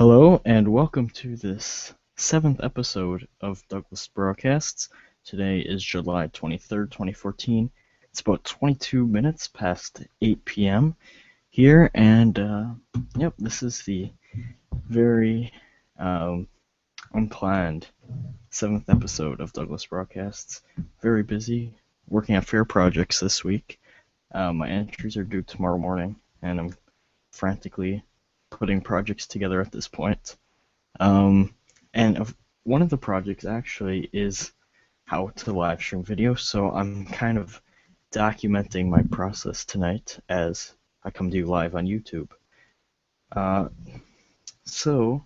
Hello and welcome to this seventh episode of Douglas Broadcasts. Today is July 23rd, 2014. It's about 22 minutes past 8 p.m. here, and this is the very unplanned seventh episode of Douglas Broadcasts. Very busy working on fair projects this week. My entries are due tomorrow morning, and I'm frantically putting projects together at this point. One of the projects actually is how to live stream video, so I'm kind of documenting my process tonight as I come to you live on YouTube. So,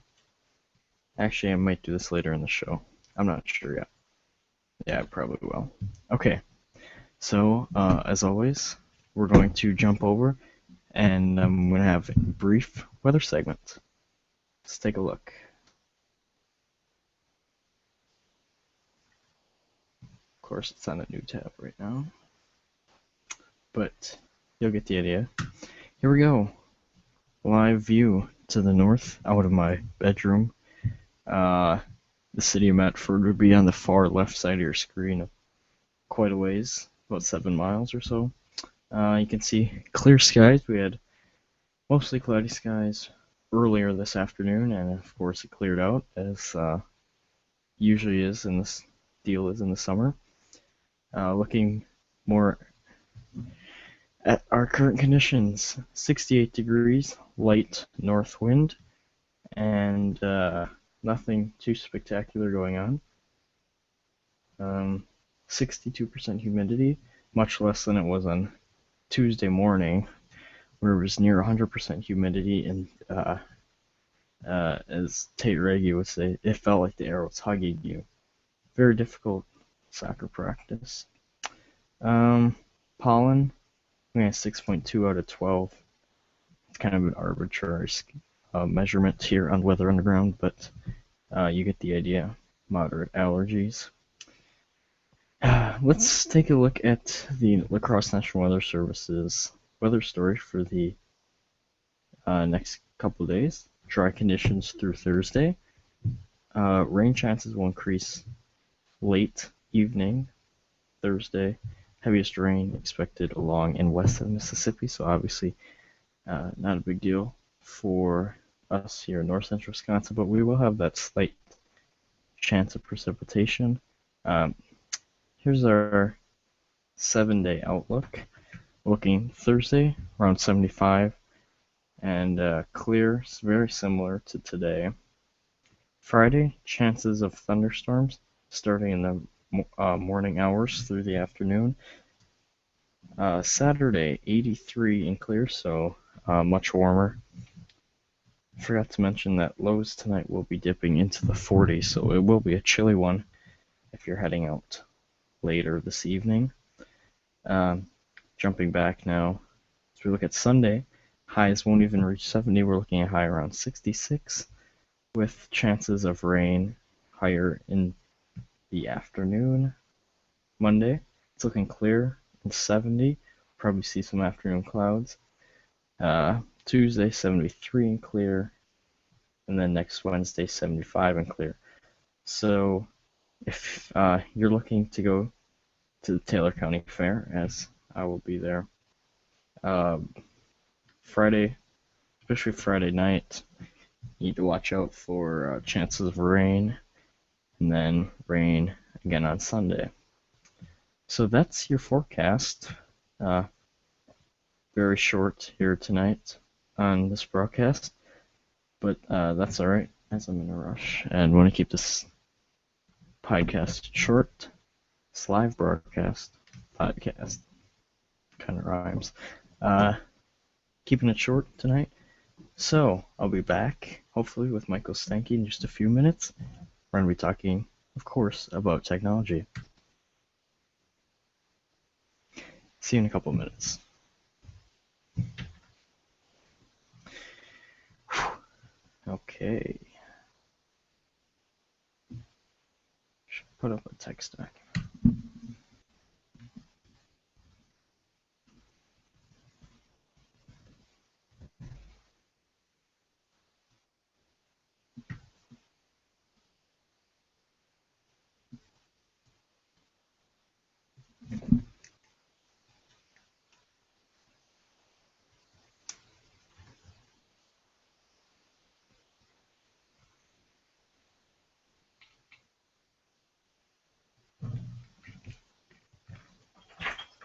actually I might do this later in the show. I'm not sure yet. Yeah, I probably will. Okay, so as always, we're going to jump over and I'm going to have a brief weather segment. Let's take a look. Of course, it's on a new tab right now, but you'll get the idea. Here we go. Live view to the north out of my bedroom. The city of Medford would be on the far left side of your screen, quite a ways, about 7 miles or so. You can see clear skies. We had mostly cloudy skies earlier this afternoon, and of course it cleared out, as usually is in this deal is in the summer. Looking more at our current conditions, 68 degrees, light north wind, and nothing too spectacular going on. 62% humidity, much less than it was on Tuesday morning, where it was near 100% humidity, and as Tate Reggie would say, it felt like the air was hugging you. Very difficult soccer practice. Pollen, we had 6.2 out of 12. It's kind of an arbitrary measurement here on Weather Underground, but you get the idea. Moderate allergies. Let's take a look at the La Crosse National Weather Service's weather story for the next couple days. Dry conditions through Thursday. Rain chances will increase late evening Thursday. Heaviest rain expected along and west of Mississippi, so obviously not a big deal for us here in north central Wisconsin, but we will have that slight chance of precipitation. Here's our 7-day outlook. Looking Thursday, around 75, and clear, very similar to today. Friday, chances of thunderstorms starting in the morning hours through the afternoon. Saturday, 83 and clear, so much warmer. Forgot to mention that lows tonight will be dipping into the 40s, so it will be a chilly one if you're heading out later this evening. Jumping back now, as we look at Sunday, highs won't even reach 70. We're looking at high around 66, with chances of rain higher in the afternoon. Monday, it's looking clear and 70. Probably see some afternoon clouds. Tuesday, 73 and clear, and then next Wednesday, 75 and clear. So if you're looking to go to the Taylor County Fair, as I will be there, Friday, especially Friday night, you need to watch out for chances of rain, and then rain again on Sunday. So that's your forecast. Very short here tonight on this broadcast, but that's alright, as I'm in a rush and want to keep this podcast short. It's live broadcast, podcast, kind of rhymes. Keeping it short tonight. So I'll be back, hopefully, with Michael Stanky in just a few minutes. We're going to be talking, of course, about technology. See you in a couple of minutes. Okay. Should put up a text document.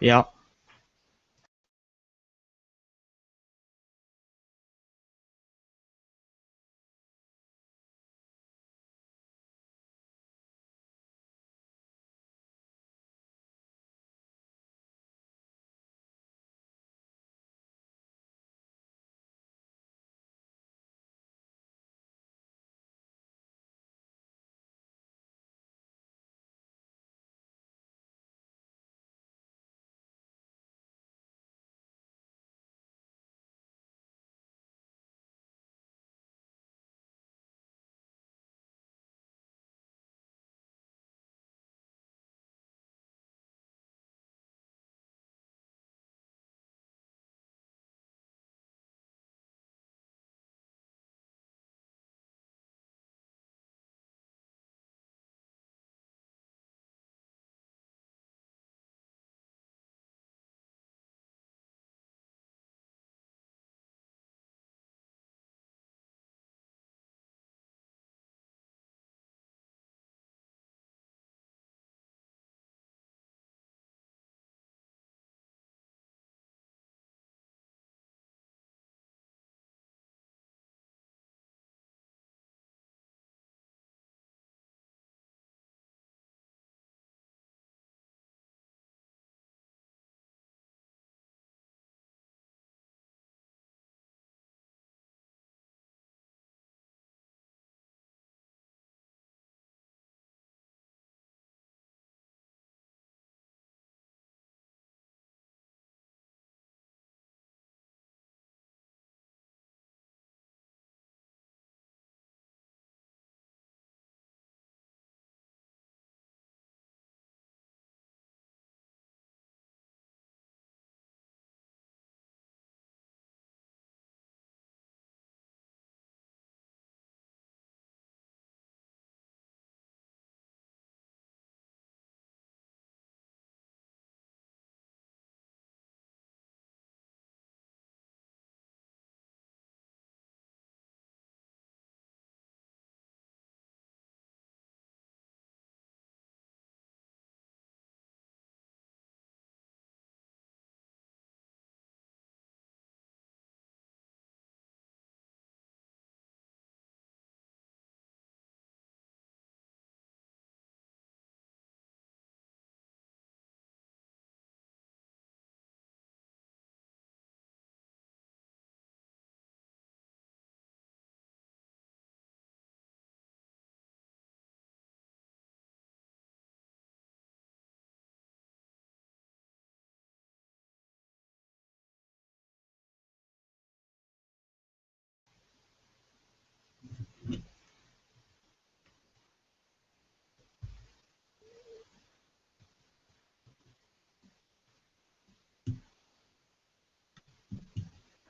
Yeah.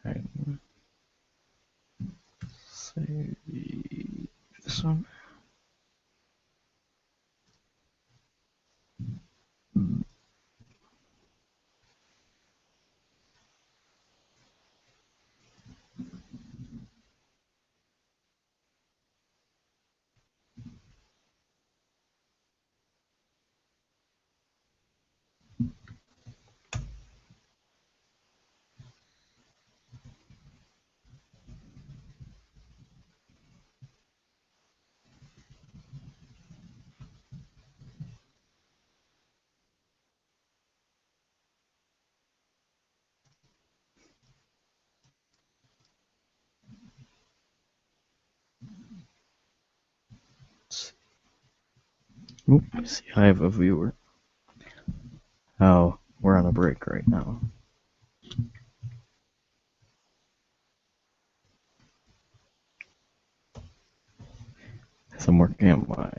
Alright, save this one. Oop, see, I have a viewer. Oh, we're on a break right now. So I'm working on my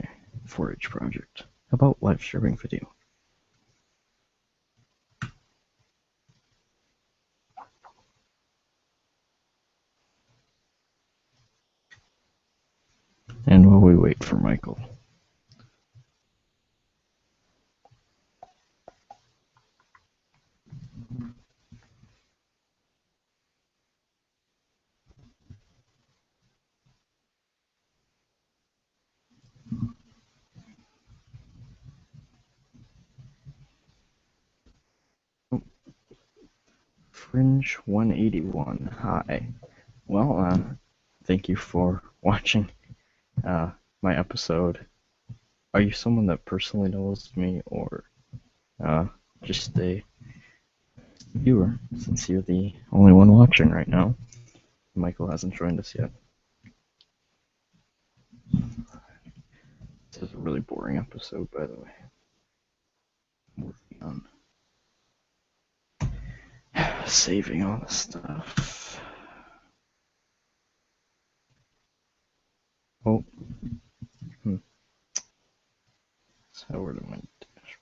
4-H project about live streaming video. And while we wait for Michael. Fringe 181. Hi. Well, thank you for watching my episode. Are you someone that personally knows me, or just a viewer, since you're the only one watching right now? Michael hasn't joined us yet. This is a really boring episode, by the way. Working on saving all the stuff. Oh. So where did my dash?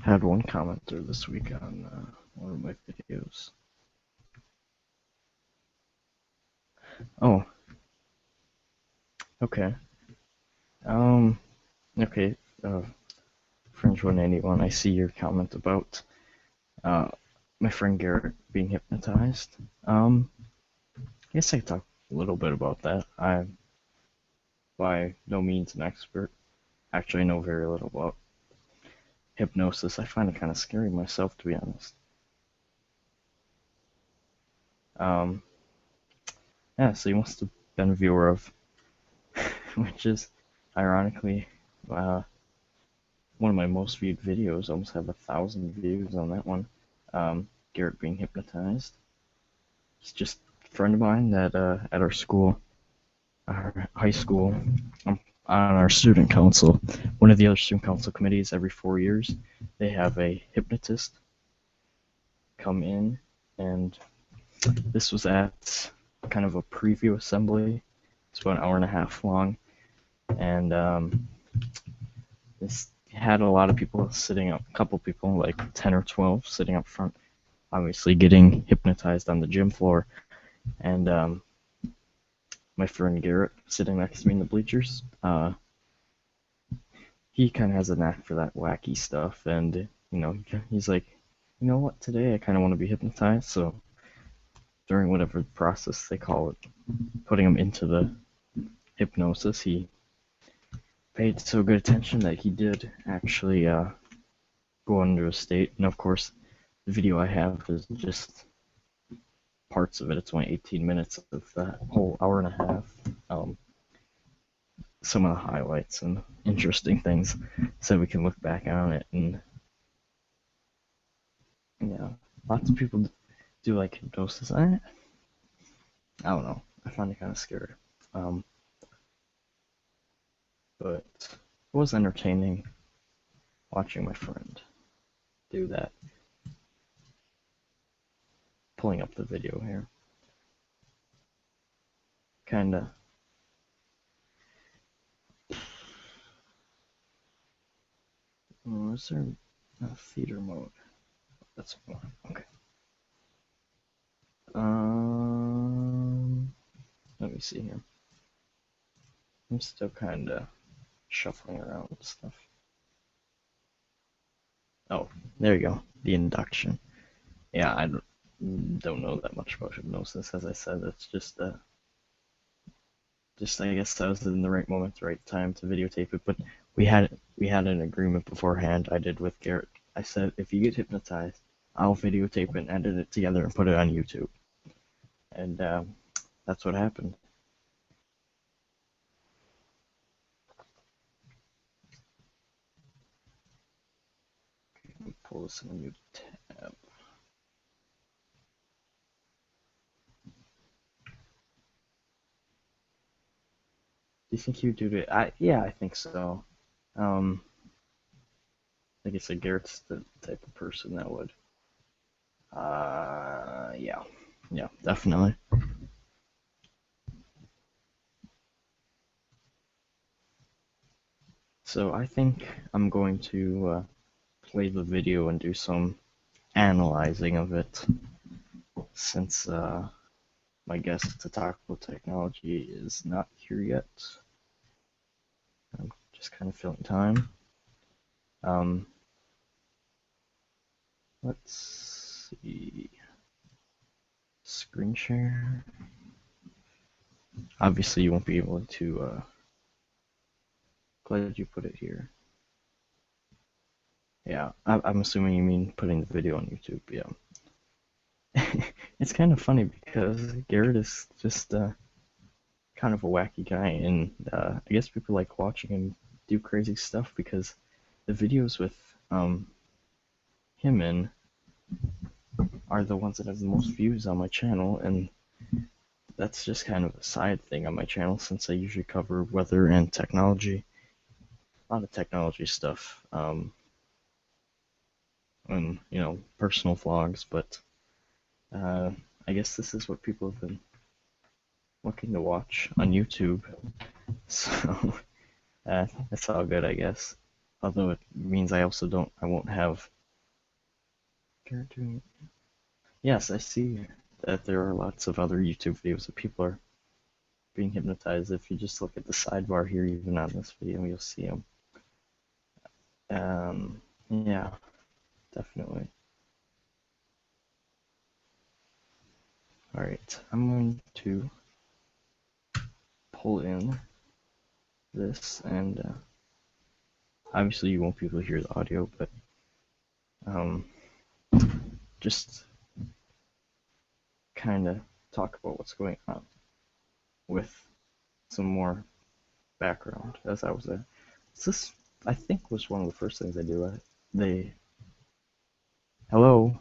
Had one commenter this week on one of my videos. Oh. Okay. Okay. Fringe 181. I see your comment about my friend Garrett being hypnotized. I guess I could talk a little bit about that. I'm by no means an expert. Actually, I know very little about hypnosis. I find it kind of scary myself, to be honest. Yeah, so you must have been a viewer of, which is ironically one of my most viewed videos. I almost have 1,000 views on that one. Garrett being hypnotized. He's just a friend of mine that at our school, our high school, on our student council. One of the other student council committees every 4 years, they have a hypnotist come in, and this was at kind of a preview assembly. It's about an hour and a half long, and this had a lot of people sitting up, a couple people, like 10 or 12, sitting up front, obviously getting hypnotized on the gym floor, and my friend Garrett sitting next to me in the bleachers, he kind of has a knack for that wacky stuff, and he's like, you know what, today I kind of want to be hypnotized, so during whatever process they call it, putting him into the hypnosis, he paid so good attention that he did actually go into a state. And of course, the video I have is just parts of it. It's only 18 minutes of the whole hour and a half. Some of the highlights and interesting things, so we can look back on it. And lots of people do like hypnosis. I don't know. I find it kind of scary. But it was entertaining watching my friend do that. Pulling up the video here. Kinda. Is there a theater mode? That's one. Okay. Let me see here. I'm still kinda shuffling around with stuff. Oh, there you go. The induction. Yeah, I don't know that much about hypnosis. As I said, it's just I guess I was in the right moment, the right time to videotape it. But we had an agreement beforehand. I did with Garrett. I said, if you get hypnotized, I'll videotape it and edit it together and put it on YouTube. And that's what happened. Let me pull this in a new tab. Do you think he would do it? Yeah, I think so. Like I said, Garrett's the type of person that would. Yeah, definitely. So I think I'm going to play the video and do some analyzing of it, since my guest to talk about technology is not here yet. I'm just kind of filling time. Let's see. Screen share. Obviously, you won't be able to. Glad you put it here. Yeah, I'm assuming you mean putting the video on YouTube. Yeah. It's kind of funny because Garrett is just kind of a wacky guy, and I guess people like watching him do crazy stuff because the videos with him in are the ones that have the most views on my channel, and that's just kind of a side thing on my channel since I usually cover weather and technology, a lot of technology stuff, and personal vlogs. But uh, I guess this is what people have been looking to watch on YouTube, so that's all good, I guess. Although it means I won't have. Yes, I see that there are lots of other YouTube videos that people are being hypnotized. If you just look at the sidebar here, even on this video, you'll see them. Yeah, definitely. All right, I'm going to pull in this, and obviously you won't be able to hear the audio, but um, just kind of talk about what's going on with some more background as I was there. This, I think, was one of the first things I do. They, hello,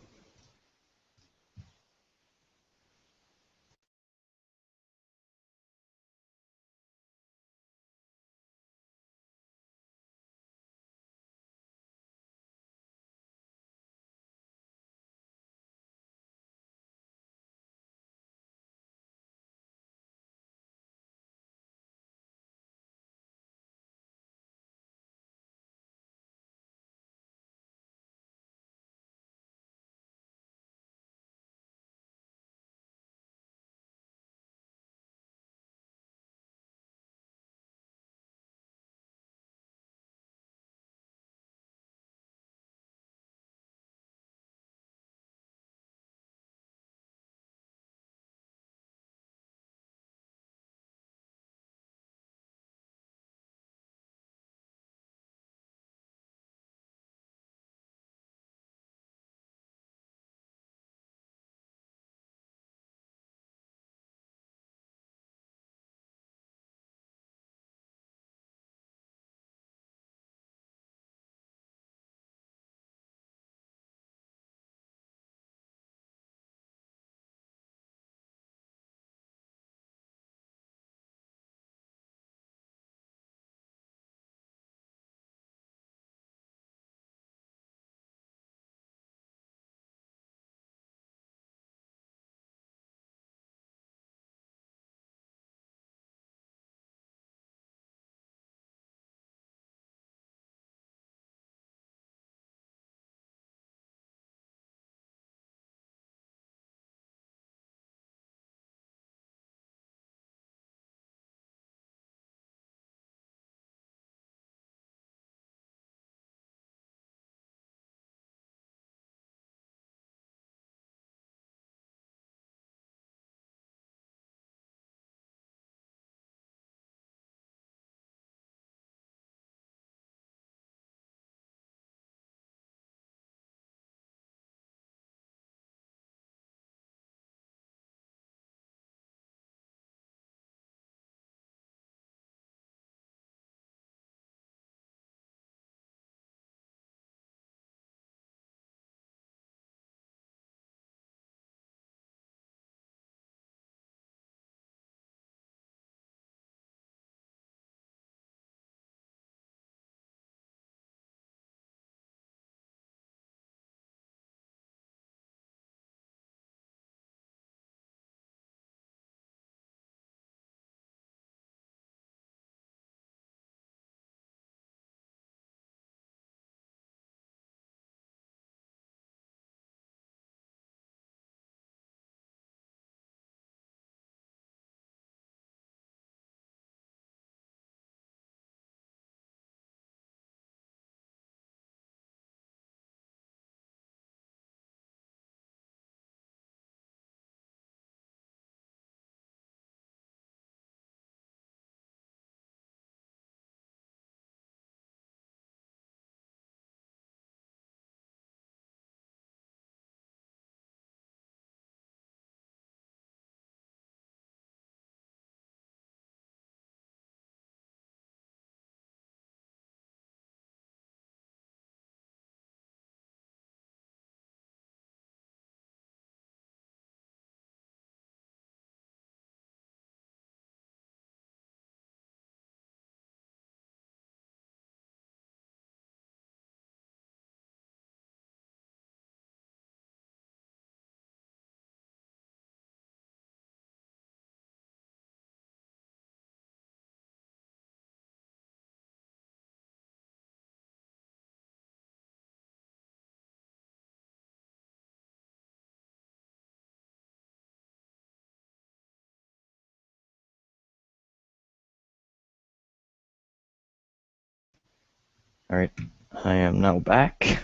Alright, I am now back.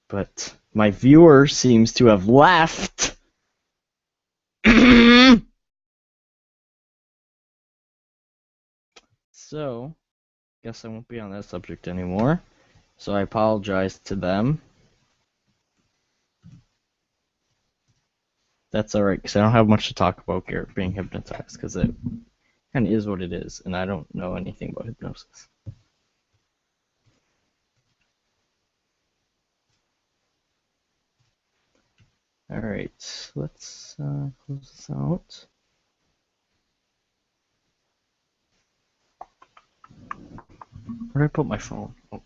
But my viewer seems to have left. So, guess I won't be on that subject anymore. So I apologize to them. That's alright, because I don't have much to talk about Garrett being hypnotized, because it kind of is what it is, and I don't know anything about hypnosis. Alright, let's close this out. Where did I put my phone? Oh.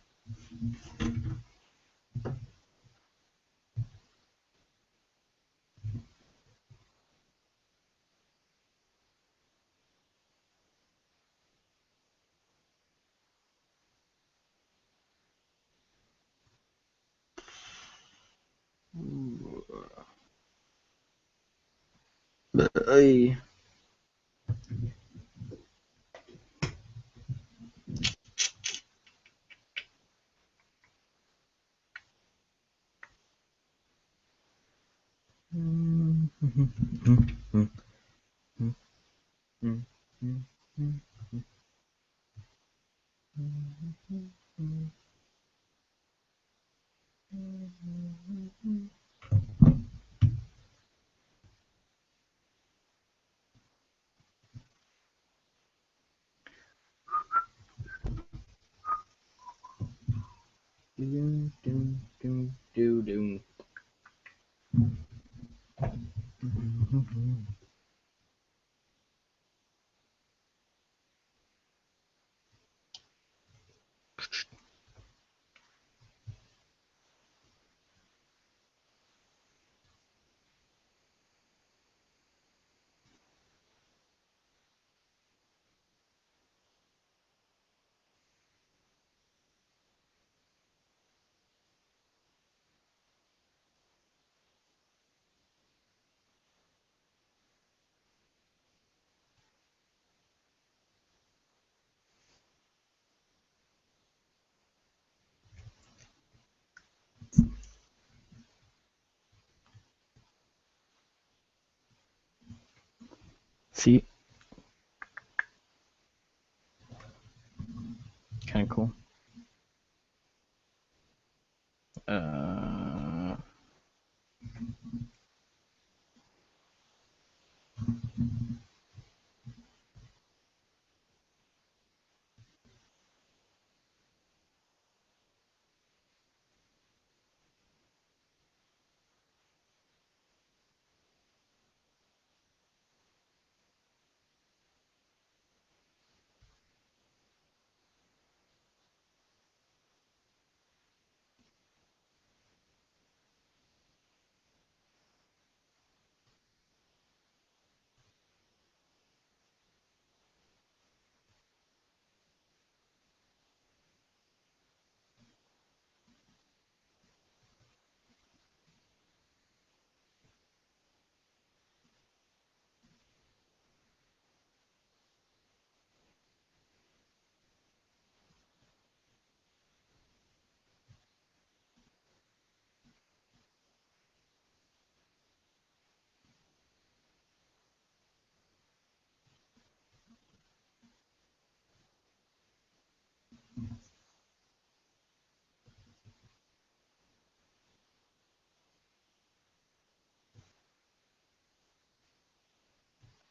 Hey. See? Kind of cool.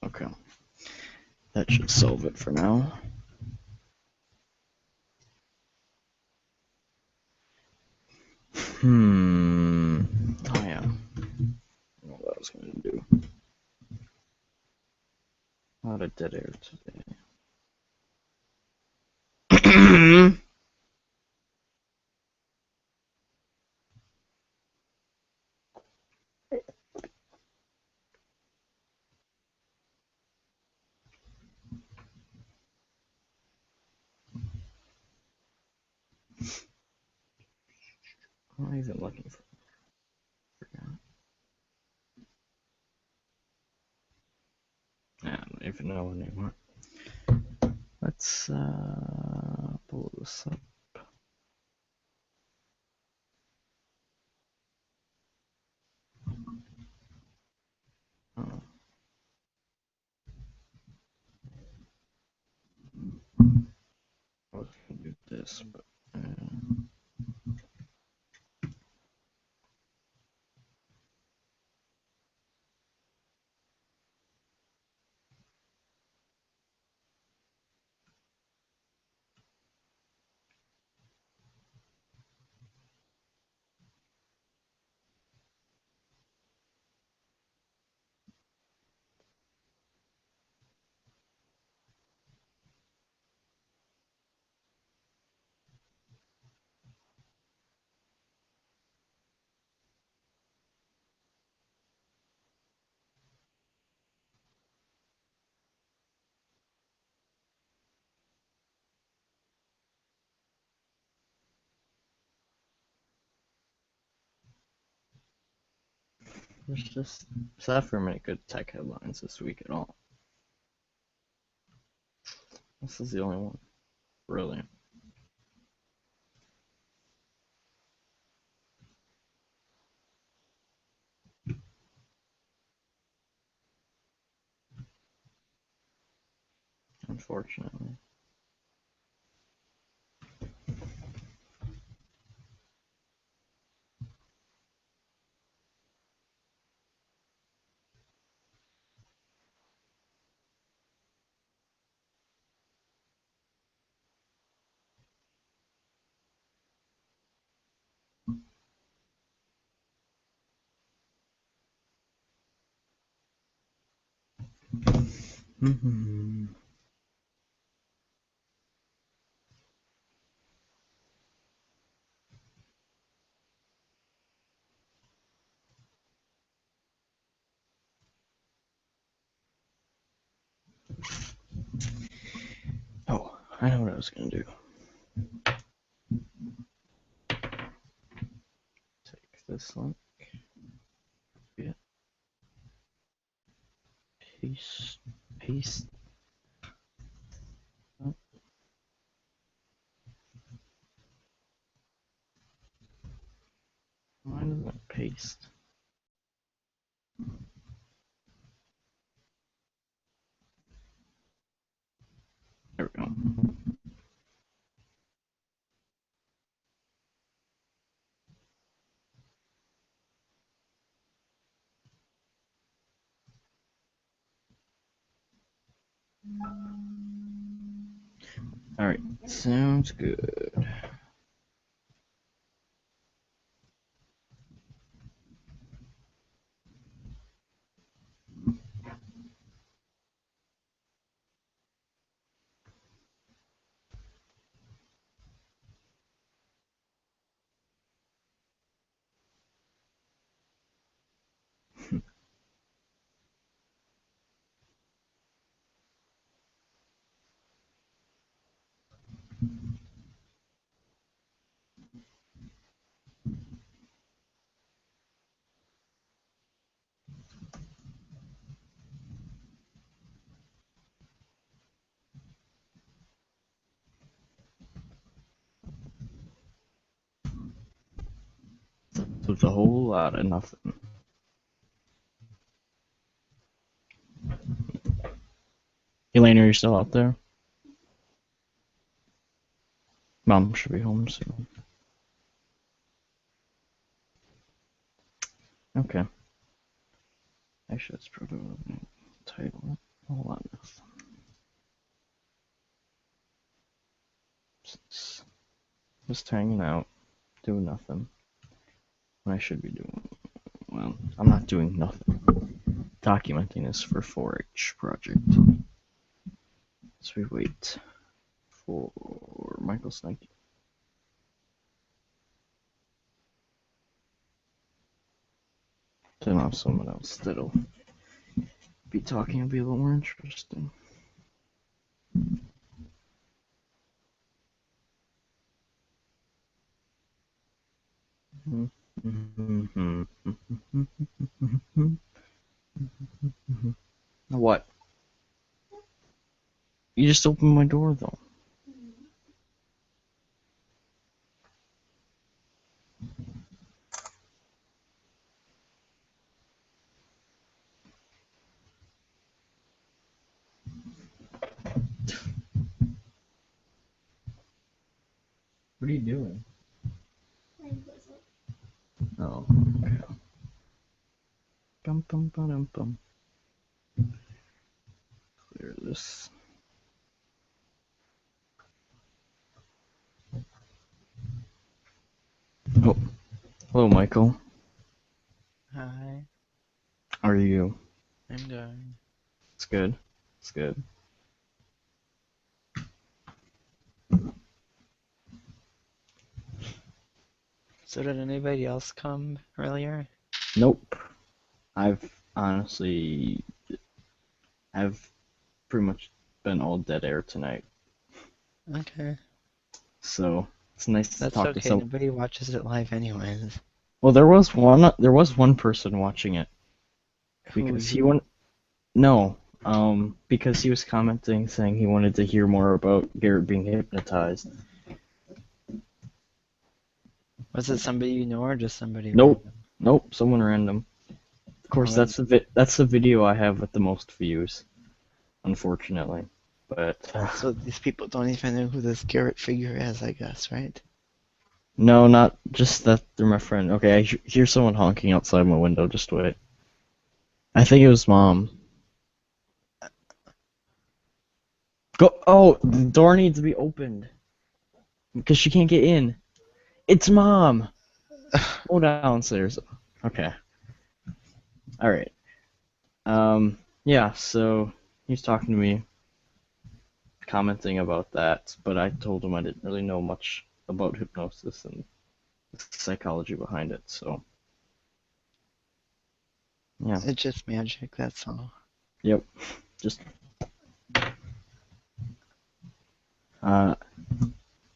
Okay. That should solve it for now. Oh yeah. I don't know what I was gonna do. Not a dead air today. What am I even looking for? Yeah, even know anymore. Let's pull this up. Oh. I was gonna do this, but there's just not very many good tech headlines this week at all. This is the only one, really. Unfortunately. Oh, I know what I was gonna do. Take this link, yeah, paste. Oh, why doesn't it paste? There we go. Alright, sounds good. There's a whole lot of nothing. Elaine, are you still out there? Mom should be home soon. Okay. Actually, that's probably what I'm gonna title it. A whole lot of nothing. Just hanging out, doing nothing. When I should be doing, well, I'm not doing nothing. Documenting this for 4-H project. So we wait for Michael Snike. Then I'll have someone else that'll be talking and be a little more interesting. What? You just opened my door, though. What are you doing? Oh, okay. Bum, bum, bum, bum. Clear this. Oh, hello, Michael. Hi, How are you? I'm good. It's good. It's good. So did anybody else come earlier? Nope. I've honestly, I've pretty much been all dead air tonight. Okay, So it's nice to that's talk to okay. some. Nobody watches it live anyways. Well, there was one person watching it Who, because he you? went. No, because he was commenting saying he wanted to hear more about Garrett being hypnotized. Was it somebody you know or just somebody Nope, random? nope, someone random. Of Oh, course, and that's the video I have with the most views, unfortunately. But so these people don't even know who this Garrett figure is, I guess, right? no, not just that they're my friend. Okay, I hear someone honking outside my window. Just wait. I think it was mom. Go. Oh, the door needs to be opened because she can't get in. It's mom. Go downstairs. Okay. All right. Yeah. So he's talking to me, commenting about that, but I told him I didn't really know much about hypnosis and the psychology behind it. So yeah. It's just magic, that's all. Yep. Just uh,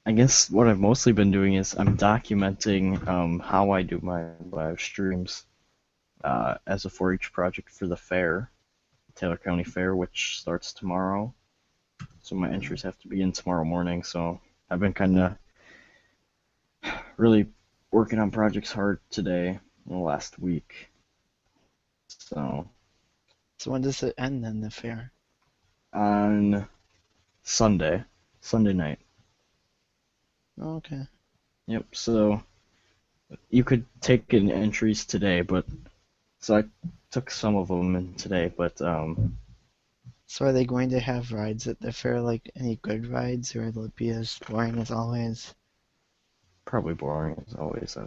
I guess what I've mostly been doing is I'm documenting how I do my live streams as a 4-H project for the fair, Taylor County Fair, which starts tomorrow. So my entries have to be in tomorrow morning. So I've been kind of really working on projects hard today in the last week. So So when does it end then, the fair? on Sunday night. Oh, okay. Yep. So you could take in entries today, but so I took some of them in today, but So are they going to have rides at the fair, like any good rides, or will it be as boring as always? probably boring as always.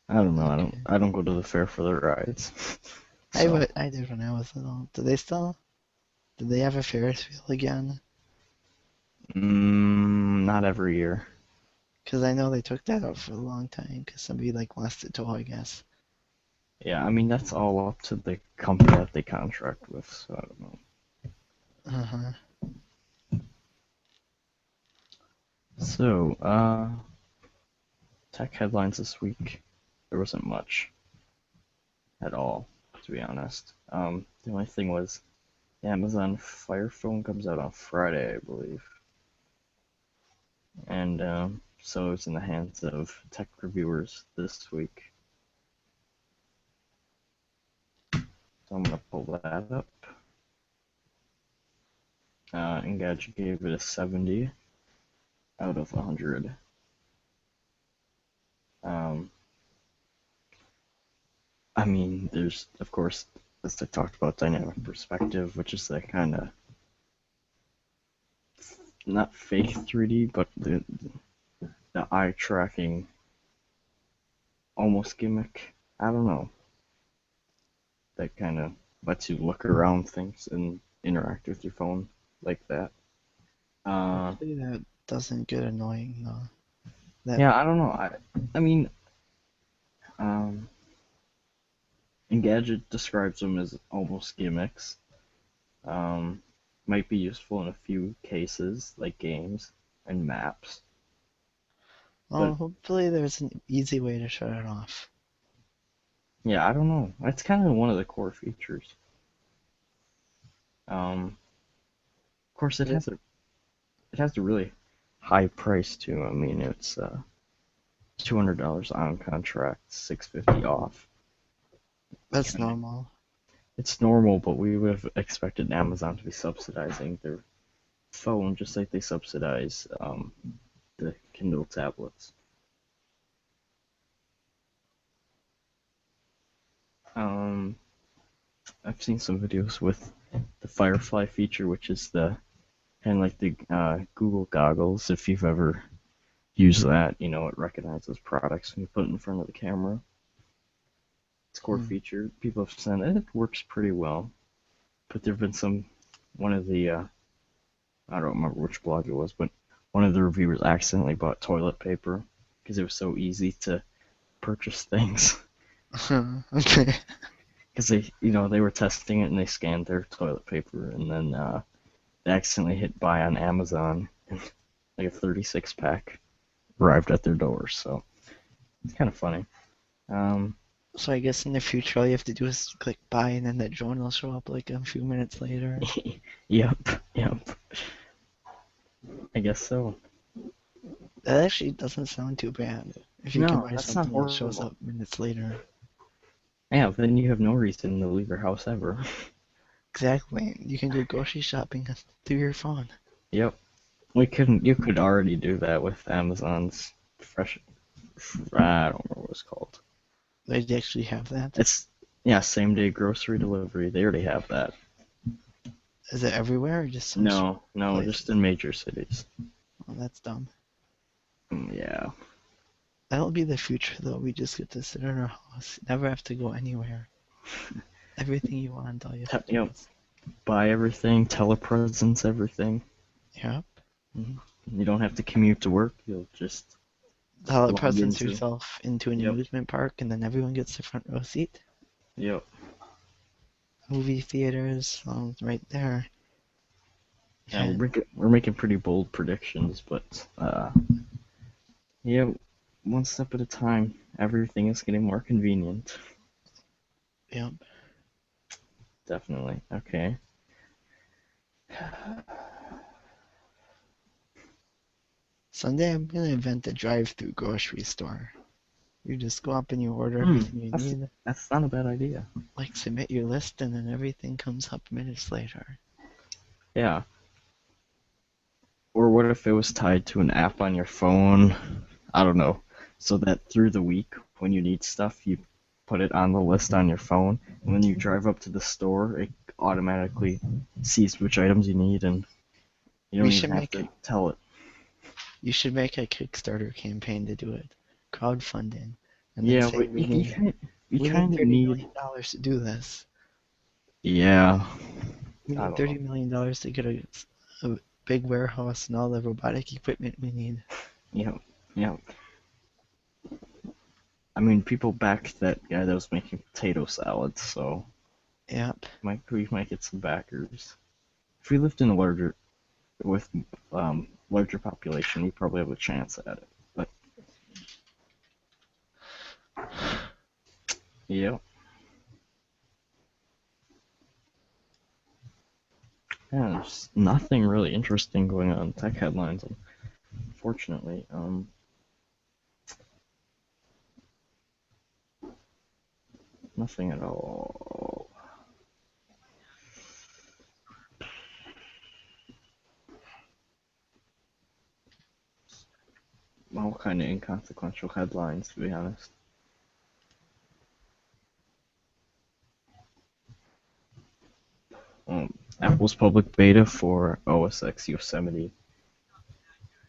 I don't know. I don't Okay. I don't go to the fair for the rides. I So would, I did when I was little. Do they still? Did they have a Ferris wheel again? not every year. Because I know they took that out for a long time because somebody like lost it to, I guess. Yeah, I mean that's all up to the company that they contract with. So I don't know. Uh-huh. So tech headlines this week. There wasn't much at all, to be honest. The only thing was the Amazon Fire Phone comes out on Friday, I believe, and so it's in the hands of tech reviewers this week. So I'm gonna pull that up. Engadget gave it a 70 out of 100. Um, I mean, there's, of course, as I talked about, dynamic perspective, which is the kind of, not fake 3D, but the eye tracking almost gimmick. I don't know. That kind of lets you look around things and interact with your phone like that. Uh, Hopefully that doesn't get annoying though. That yeah, I don't know. I mean, um, Engadget describes them as almost gimmicks. Um, might be useful in a few cases, like games and maps. well, But hopefully there's an easy way to shut it off. yeah, I don't know. That's kind of one of the core features. Um, course, Yeah. it has a really high price too. I mean, it's $200 on contract, 650 off. That's Kinda, normal. it's normal, but we would have expected Amazon to be subsidizing their phone just like they subsidize the Kindle tablets. Um, I've seen some videos with the Firefly feature, which is the kind of like the Google goggles. If you've ever used that, you know it recognizes products when you put it in front of the camera. It's a core Hmm. feature. People have said it works pretty well, but there've been one of the I don't remember which blog it was, but one of the reviewers accidentally bought toilet paper because it was so easy to purchase things. Okay. Because they were testing it and they scanned their toilet paper and then they accidentally hit buy on Amazon and like a 36 pack arrived at their door. So it's kind of funny. Um, So I guess in the future all you have to do is click buy and then that drone will show up like a few minutes later. yep, yep. I guess so. That actually doesn't sound too bad. If you can No, buy that's not something that shows horrible. up minutes later. Yeah, then you have no reason to leave your house ever. Exactly. You can go grocery shopping through your phone. Yep. You could already do that with Amazon's fresh, I don't remember what it's called. They actually have that. It's, yeah, same day grocery delivery. They already have that. Is it everywhere or just some No, just places? in major cities. Well, that's dumb. Yeah. That'll be the future though. We just get to sit in our house, never have to go anywhere. Everything you want, all you have to You do know, is. buy everything, telepresence everything. Yep. Mhm. You don't have to commute to work. You'll just Tell it log presents into. yourself into an Yep. amusement park and then everyone gets the front row seat. Yep. Movie theaters, right there. Yeah, And we're making pretty bold predictions, but yeah, one step at a time. Everything is getting more convenient. yep. Definitely. Okay. Someday I'm gonna invent a drive-through grocery store. You just go up and you order Hmm. everything you That's need, that's not a bad idea. like submit your list, and then everything comes up minutes later. Yeah. Or what if it was tied to an app on your phone? I don't know. So that through the week, when you need stuff, you put it on the list on your phone. And when you drive up to the store, it automatically sees which items you need, and you We don't should even have make to a tell it. you should make a Kickstarter campaign to do it, crowdfunding, and then Yeah, say but we we need kind of need. $30 million to do this. Yeah, We I need don't know. $30 million to get a big warehouse and all the robotic equipment we need. Yeah, yeah. I mean, people backed that guy that was making potato salads, so Yep. we might get some backers. If we lived in a with larger population, we probably have a chance at it. But yeah, yeah, there's nothing really interesting going on in tech headlines, unfortunately. Nothing at all. All kind of inconsequential headlines, to be honest. Apple's public beta for OS X Yosemite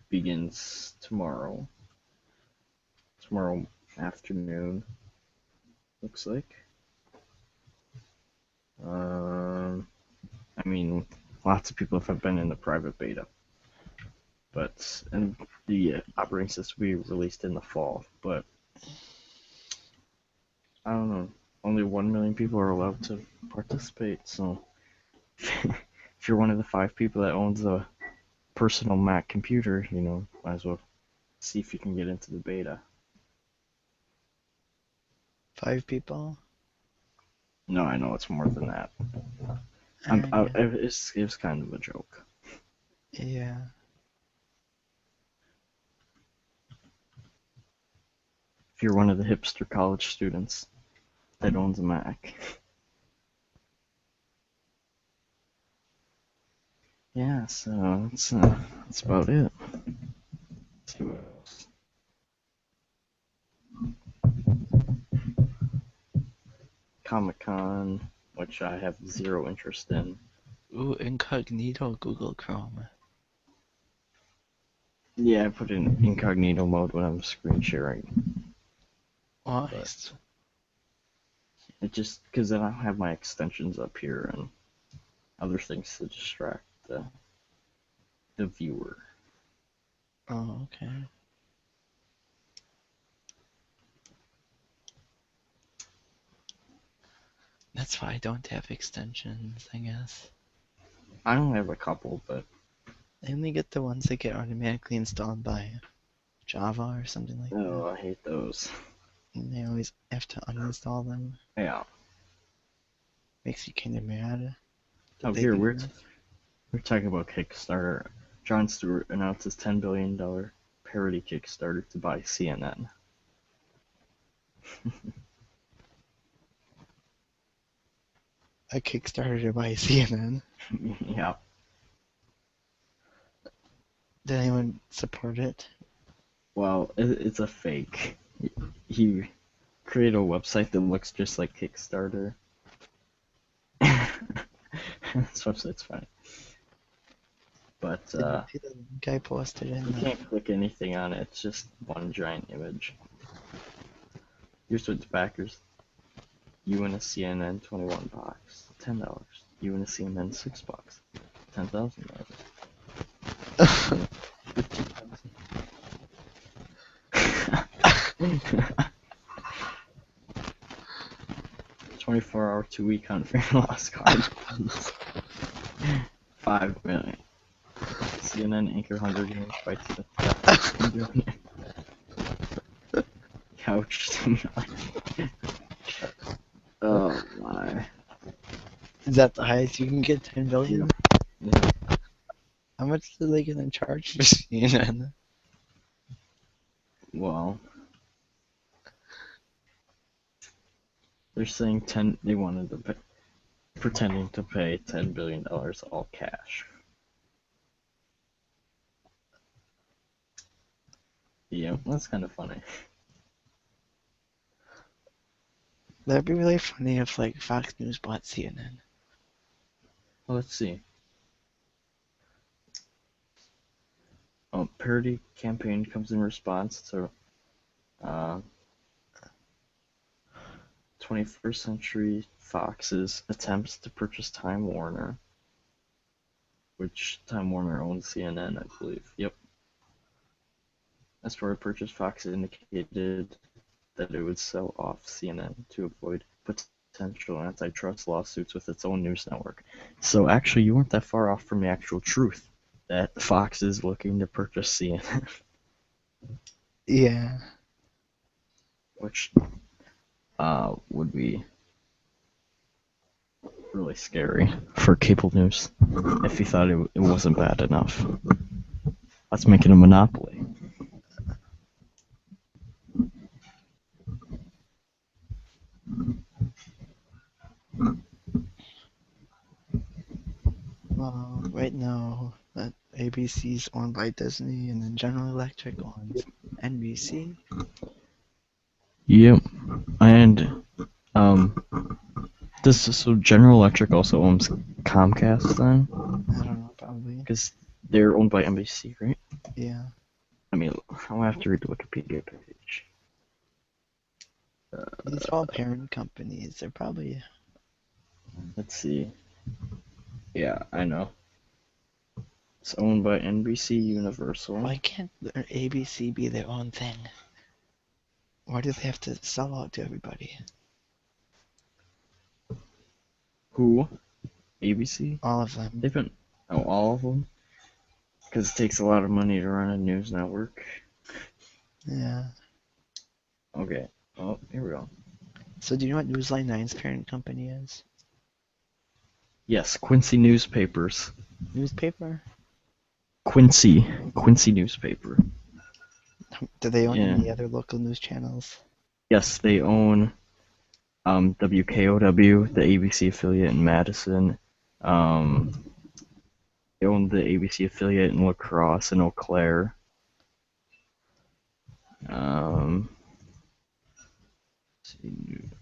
begins tomorrow afternoon, looks like. Um, I mean, lots of people have been in the private beta, and the operating system will be released in the fall. But I don't know, only 1 million people are allowed to participate. So if you're one of the 5 people that owns a personal Mac computer, might as well see if you can get into the beta. 5 people. No, I know it's more than that. Alright. It was kind of a joke. Yeah. If you're one of the hipster college students that owns a Mac. Yeah, so that's about it. Let's see what else. Comic-Con, which I have zero interest in. Ooh, incognito Google Chrome. Yeah, I put in incognito mode when I'm screen sharing. Nice. It just, because then I don't have my extensions up here and other things to distract the viewer. Oh, okay. That's why I don't have extensions, I guess. I only have a couple, but I only get the ones that get automatically installed by Java or something like that. oh, I hate those. And I always have to uninstall them. Yeah. Makes you kind of mad. Oh, that they here do we're that. we're talking about Kickstarter. Jon Stewart announces $10 billion parody Kickstarter to buy CNN. A Kickstarter by CNN. Yeah. Did anyone support it? Well, it's a fake. He created a website that looks just like Kickstarter. This website's funny. But Did you see the link I posted in you the... can't click anything on it. It's just one giant image. Here's what the backers. You win a CNN 21 box, $10. You win a CNN 6 box, $10,000. 24-hour 2-week hunt for your lost card. 5 million. CNN anchor Hunger Games fights the couch tonight. Oh my. Is that the highest you can get? 10 billion? Yeah. How much are they gonna charge for CNN? Well, they're saying they wanted to pay, pretending to pay $10 billion all cash. Yeah, that's kind of funny. That'd be really funny if like Fox News bought CNN. Well, let's see. Parody campaign comes in response to 21st Century Fox's attempts to purchase Time Warner, which Time Warner owns CNN, I believe. Yep. As for a purchase, Fox indicated that it would sell off CNN to avoid potential antitrust lawsuits with its own news network. So actually, you weren't that far off from the actual truth that Fox is looking to purchase CNN, Yeah. which would be really scary for cable news if you thought it wasn't bad enough. Let's make it a monopoly. Well, right now that ABC's owned by Disney and then General Electric owns NBC. Yep. And so General Electric also owns Comcast then? I don't know, probably. Because they're owned by NBC, right? Yeah. I mean, I'll have to read the Wikipedia page. These are all parent companies. They're probably... Let's see. Yeah, I know. It's owned by NBC Universal. Why can't ABC be their own thing? Why do they have to sell out to everybody? Who? ABC? All of them. They've been... Oh, all of them? Because it takes a lot of money to run a news network. Yeah. Okay. Oh, here we go. So do you know what Newsline 9's parent company is? Yes, Quincy Newspapers. Newspaper? Quincy newspaper. Do they own Yeah. any other local news channels? Yes, they own WKOW, the ABC affiliate in Madison. Um, they own the ABC affiliate in La Crosse and Eau Claire.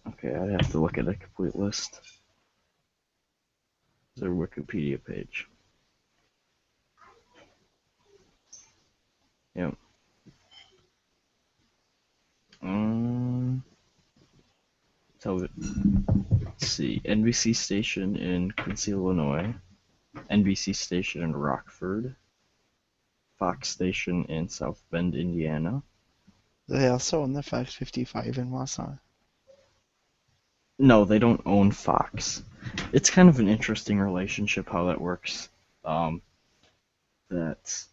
Okay, I'd have to look at a complete list. Their Wikipedia page. Yep. So let's see. NBC station in Quincy, Illinois. NBC station in Rockford. Fox station in South Bend, Indiana. They also own the Fox 55 in Wausau. No, they don't own Fox. It's kind of an interesting relationship how that works. That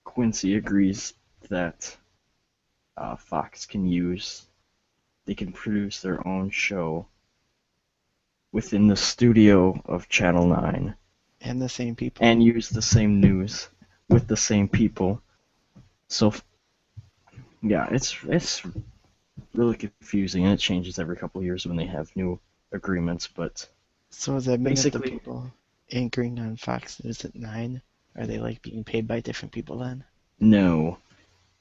Quincy agrees that Fox they can produce their own show within the studio of Channel 9 And the same people. and use the same news with the same people. So, yeah, it's really confusing, and it changes every couple of years when they have new agreements, but So does that mean that the basically, people anchoring on Fox News at 9, are they like being paid by different people then? no.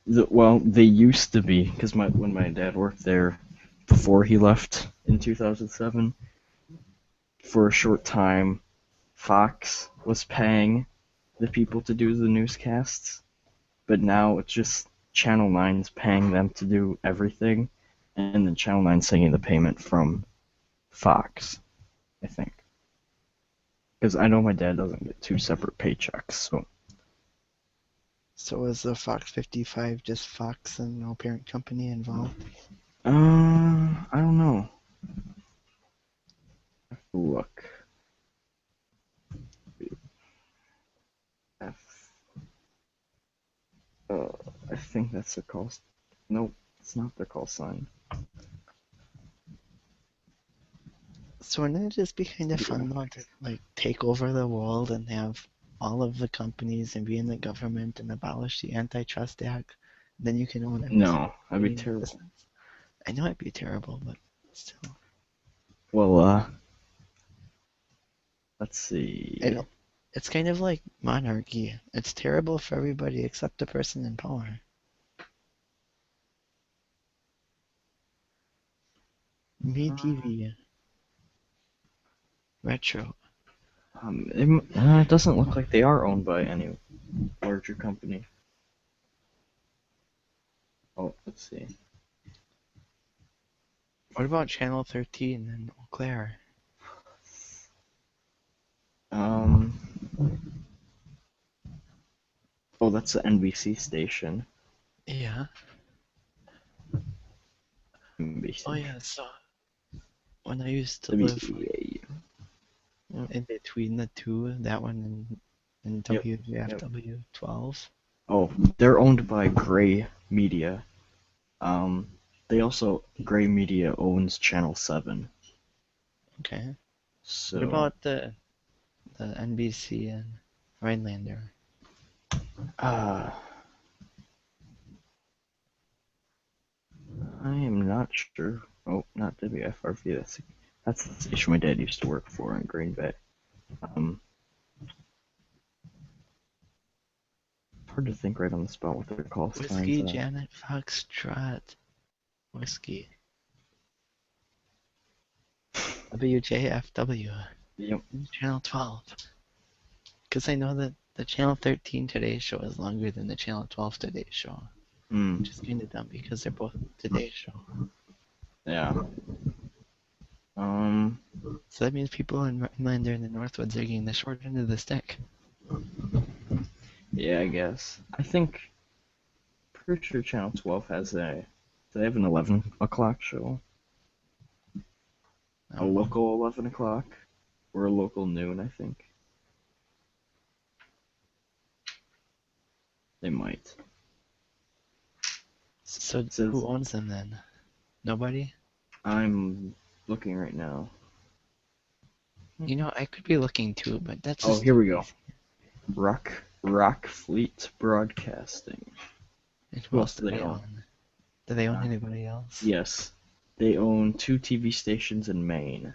Well, they used to be, because when my dad worked there before he left in 2007, for a short time, Fox was paying the people to do the newscasts, but now it's just Channel 9's paying them to do everything, and then Channel 9's taking the payment from Fox, I think. Because I know my dad doesn't get two separate paychecks, so. So is the Fox 55 just Fox and no parent company involved? I don't know. I have to look. F. I think that's the call. Nope, it's not the call sign. So wouldn't it just be kind of fun though to like take over the world and have all of the companies and be in the government and abolish the Antitrust Act? Then you can own every No, that'd be single terrible. business. I know it'd be terrible, but still. Well, let's see. It's kind of like monarchy. It's terrible for everybody except the person in power. MeTV. Retro. It doesn't look like they are owned by any larger company. Oh, let's see. What about Channel 13 and Eau Claire? Oh, that's the NBC station. Yeah. NBC. Oh yeah, so when I used to live WEAU. in between the two, that one and Yep, WJFW 12. Oh, they're owned by Gray Media. Gray Media owns Channel 7. Okay. So. What about the NBC and Rhinelander? I am not sure. Oh, not WFRV. That's the station my dad used to work for in Green Bay. Hard to think right on the spot what their call signs Whiskey are. Janet Foxtrot. Whiskey. WJFW. Yep. Channel 12. Because I know that the Channel 13 Today Show is longer than the Channel 12 Today Show. Which is kind of dumb because they're both Today Show. Yeah. So that means people in Rhinelander and the Northwoods are getting the short end of the stick. Yeah, I guess. Pretty sure Channel 12 do they have an 11 o'clock show? A local 11 o'clock? Or a local noon, I think. They might. So who owns them then? Nobody? I'm looking right now. You know, I could be looking too, but that's Oh, here we go. Ruck Rockfleet Broadcasting. And Who who else else do do they they own? own? Do they own Uh, anybody else? yes, they own 2 TV stations in Maine.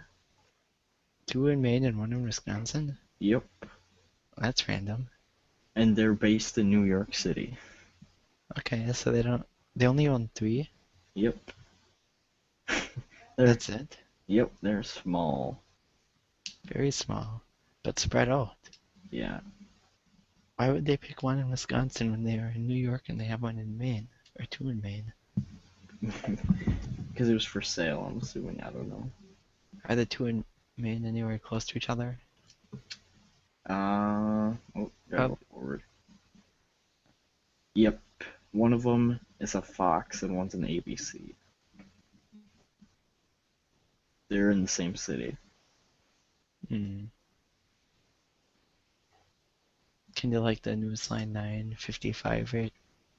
2 in Maine and 1 in Wisconsin? Yep, That's random. and they're based in New York City. Okay, so they only own 3? Yep. That's it? They're small. Very small, but spread out. Yeah. Why would they pick 1 in Wisconsin when they are in New York and they have 1 in Maine? Or 2 in Maine? Because it was for sale, I'm assuming. I don't know. Are the 2 in Maine anywhere close to each other? Oh, gotta Oh, go forward. Yep. One of them is a Fox and one's an ABC. They're in the same city. hmm. Kind of like the Newsline 955 Yeah,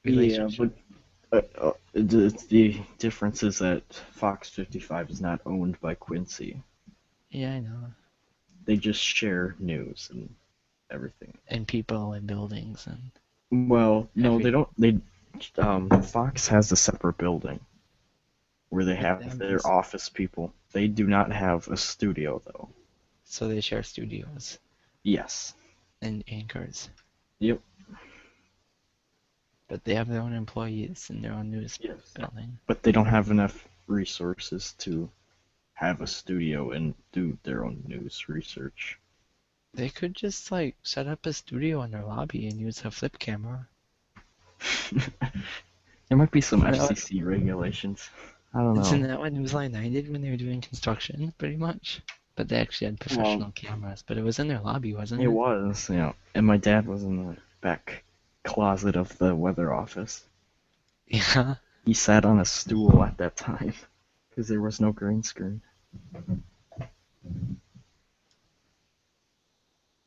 relationship. but the difference is that Fox 55 is not owned by Quincy. Yeah, I know. They just share news and everything. And people and buildings and Well, no, they everything. don't. Fox has a separate building where they But they have have their this, office people. They do not have a studio, though. so they share studios Yes. and anchors. Yep. But they have their own employees and their own news Yes. building. But they don't have enough resources to have a studio and do their own news research. They could just like set up a studio in their lobby and use a flip camera. There might be some I know. FCC regulations. I don't Isn't know. that what Newsline 9 did when they were doing construction, pretty much? But they actually had Well, professional cameras. But it was in their lobby, wasn't it it? was, and my dad was in the back closet of the weather office. Yeah. He sat on a stool at that time because there was no green screen.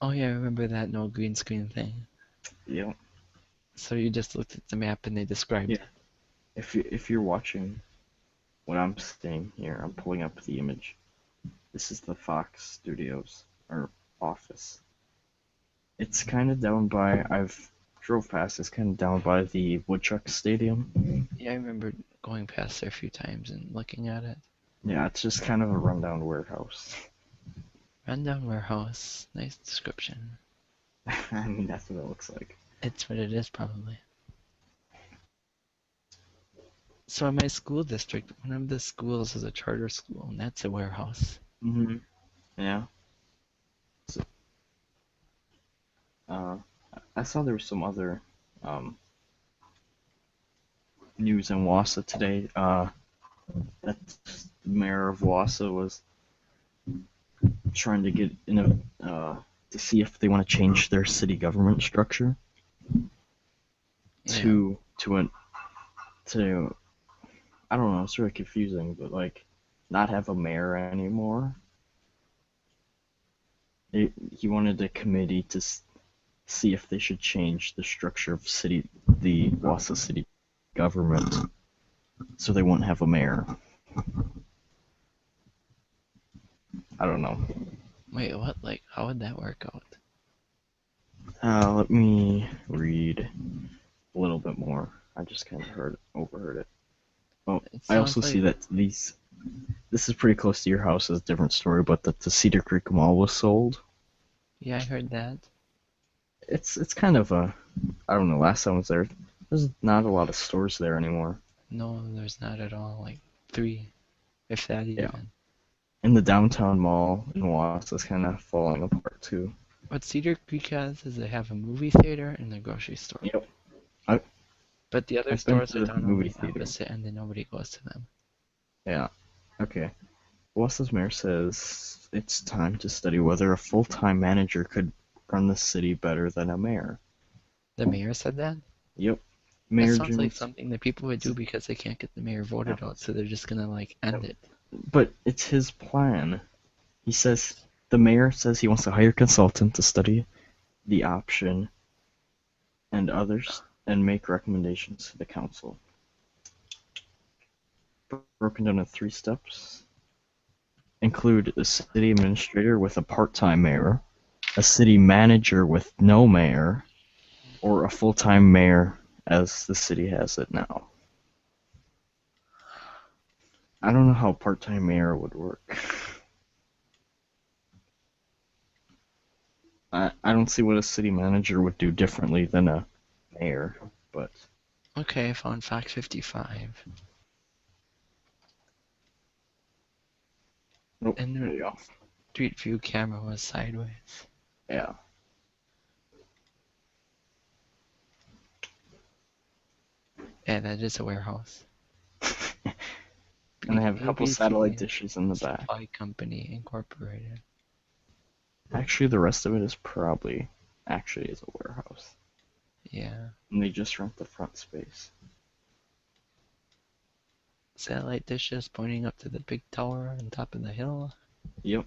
Oh yeah, I remember that no green screen thing. Yep. So you just looked at the map and they described. Yeah. If you're watching what I'm seeing here, I'm pulling up the image. This is the Fox Studios or office. It's kind of down by. I've drove past. It's kind of down by the Woodchuck Stadium. Yeah, I remember going past there a few times and looking at it. Yeah, it's just kind of a rundown warehouse. Rundown warehouse. Nice description. I mean, that's what it looks like. It's what it is, probably. So in my school district, one of the schools is a charter school, and that's a warehouse. Mm-hmm. Yeah. So, I saw there was some other news in Wausau today. That the mayor of Wausau was trying to get to see if they want to change their city government structure Yeah. to I don't know, it's really confusing, but like not have a mayor anymore. He wanted a committee to see if they should change the structure of the Wausau city government, so they won't have a mayor. I don't know. Wait, what? Like, how would that work out? Let me read a little bit more. I just kind of overheard it. Oh, It I also sounds see like, that this is pretty close to your house. It's a different story, but that the Cedar Creek Mall was sold. yeah, I heard that. It's kind of I don't know. Last time I was there, there's not a lot of stores there anymore. No, there's not at all. Like 3, if that Yeah. even. And the downtown mall in Wausau is kind of falling apart too. What Cedar Creek has is they have a movie theater and a grocery store. Yep. But the other I've been stores to are the down on movie the theater. opposite end and nobody goes to them. Yeah. Okay. Wausau's mayor says it's time to study whether a full-time manager could run the city better than a mayor. The mayor said that? Yep. That Mayor sounds like Jim. something that people would do because they can't get the mayor voted out, so they're just gonna like end it. But it's his plan. The mayor says he wants to hire a consultant to study the option and others and make recommendations to the council. Broken down into 3 steps. Include a city administrator with a part-time mayor, a city manager with no mayor, or a full-time mayor as the city has it now. I don't know how part-time mayor would work. I don't see what a city manager would do differently than a mayor, but Okay, I found fact 55. nope, And there the you go. street view camera was sideways. Yeah. Yeah, that is a warehouse. And they have a couple satellite ABC dishes in the back. Supply Company Incorporated. Actually, the rest of it is probably actually is a warehouse. Yeah. And they just rent the front space. Satellite dishes pointing up to the big tower on top of the hill. Yep.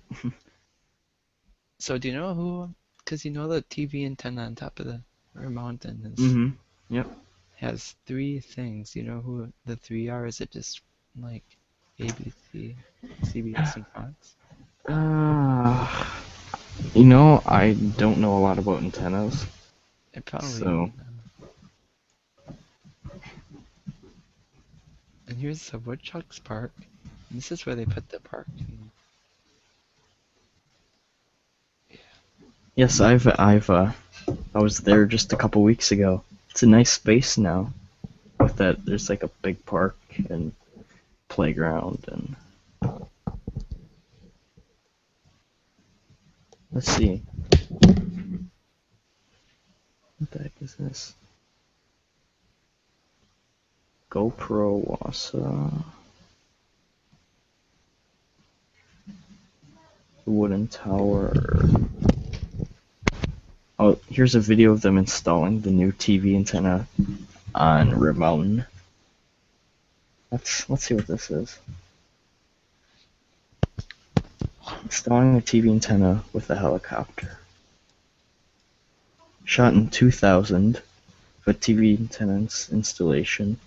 So do you know who? Because you know the TV antenna on top of the mountain is Mm-hmm. Yep. has three things. You know who the three are? Is it just like ABC, CBS, and Fox? Uh, you know, I don't know a lot about antennas, It probably so And here's the Woodchucks Park. And this is where they put the park. yes, I was there just a couple weeks ago. It's a nice space now. With that, there's like a big park and playground and let's see. What the heck is this? GoPro Wassa. The wooden tower. Oh, here's a video of them installing the new TV antenna on Rib Mountain. Let's see what this is. Installing a TV antenna with a helicopter. Shot in 2000, a TV antenna installation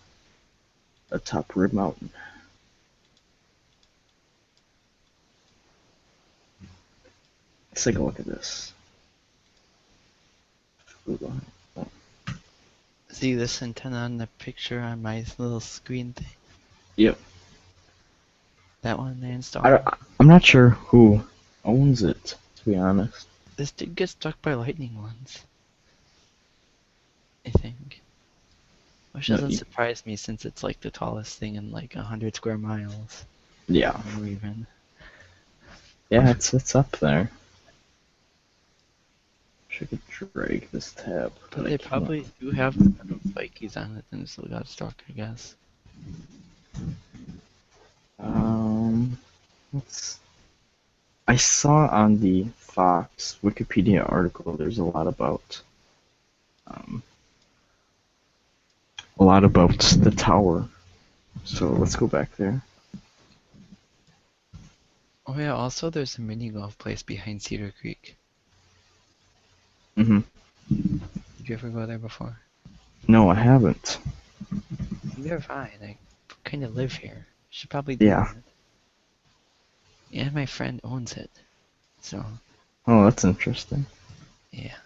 atop Rib Mountain. Let's take a look at this. See this antenna on the picture on my little screen thing? Yep. That one they installed. I'm not sure who owns it, to be honest. This did get struck by lightning once. I think. Which doesn't surprise me since it's like the tallest thing in like 100 square miles. Yeah. Or even. Yeah, it's up there. Wish I could drag this tab. But they probably do have spikies on it and it still got struck, I guess. I saw on the Fox Wikipedia article there's a lot about the tower. So let's go back there. Oh yeah, also there's a mini golf place behind Cedar Creek. Mm-hmm. Did you ever go there before? No, I haven't. Neither have I. I kind of live here. Should probably do Yeah. that. And my friend owns it. So, Oh, that's interesting. yeah.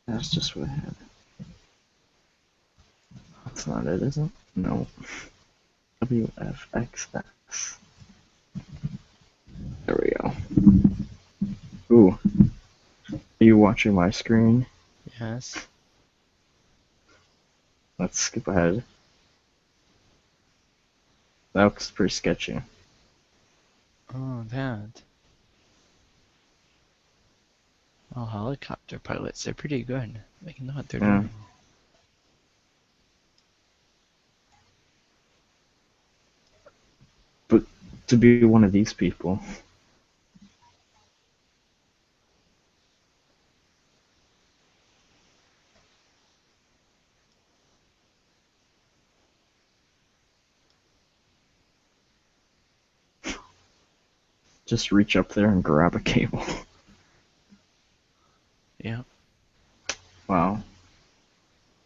That's just what I had. That's not it, is it? No. WFXX. There we go. Ooh. Are you watching my screen? Yes. Let's skip ahead. That looks pretty sketchy. Oh, that. Oh, helicopter pilots, they're pretty good. They know what they're doing. But to be one of these people. Just reach up there and grab a cable. Yeah. Wow.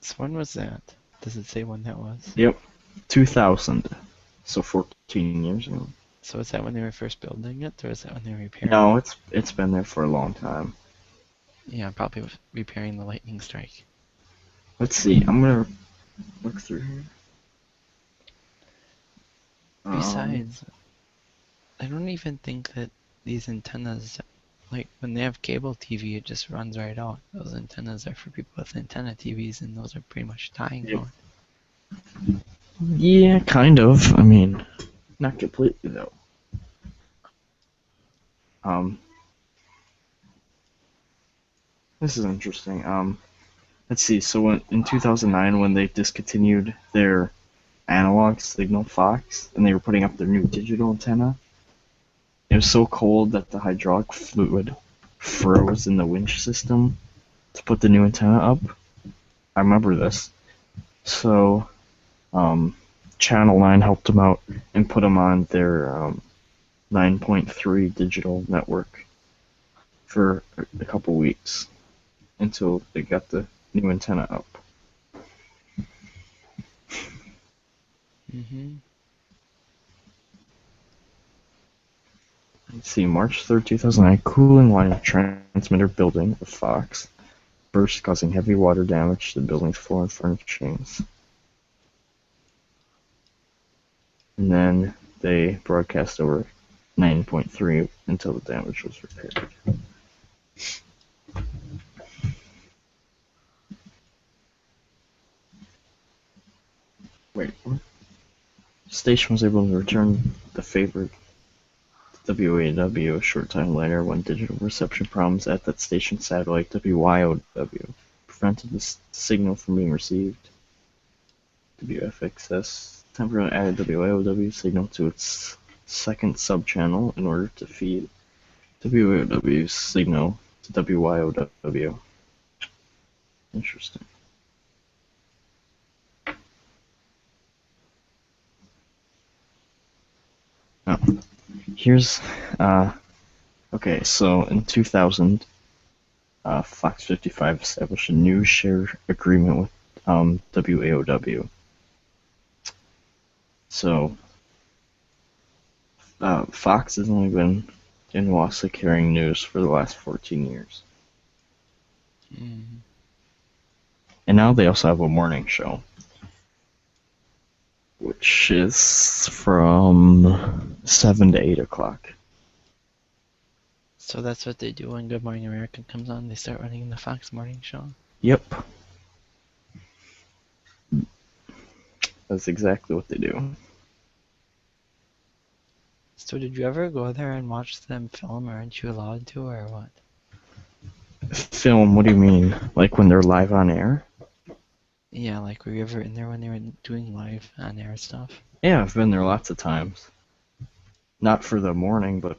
So when was that? Does it say when that was? Yep. 2000. So 14 years ago. So is that when they were first building it, or is that when they were repairing No, it? it's been there for a long time. Yeah, probably repairing the lightning strike. Let's see. I'm gonna look through here. Um, Besides, I don't even think that these antennas, like when they have cable TV, it just runs right out. Those antennas are for people with antenna TVs, and those are pretty much dying yeah, out. yeah, kind of. I mean, not completely though. Um, this is interesting. Let's see. So in 2009, when they discontinued their analog signal Fox, and they were putting up their new digital antenna, it was so cold that the hydraulic fluid froze in the winch system to put the new antenna up. I remember this. So, Channel 9 helped them out and put them on their 9.3 digital network for a couple weeks until they got the new antenna up. Mm-hmm. Let's see, March 3rd, 2009, cooling line transmitter building of Fox burst, causing heavy water damage to the building's floor and furnishings. And then they broadcast over 9.3 until the damage was repaired. Wait, what? The station was able to return the favor to WAW a short time later when digital reception problems at that station's satellite WYOW prevented the signal from being received. WFXS temporarily added WIOW signal to its second subchannel in order to feed WIOW's signal to WYOW. Interesting. Now, here's okay. So in 2000, Fox 55 established a new share agreement with WAOW. So Fox has only been in Wausau carrying news for the last 14 years. Mm. And now they also have a morning show, which is from 7 to 8 o'clock. So that's what they do when Good Morning America comes on. They start running the Fox Morning Show. Yep. That's exactly what they do. So did you ever go there and watch them film, or aren't you allowed to, or what? Film, what do you mean? Like when they're live on air? Yeah, like were you ever in there when they were doing live on-air stuff? Yeah, I've been there lots of times. Not for the morning, but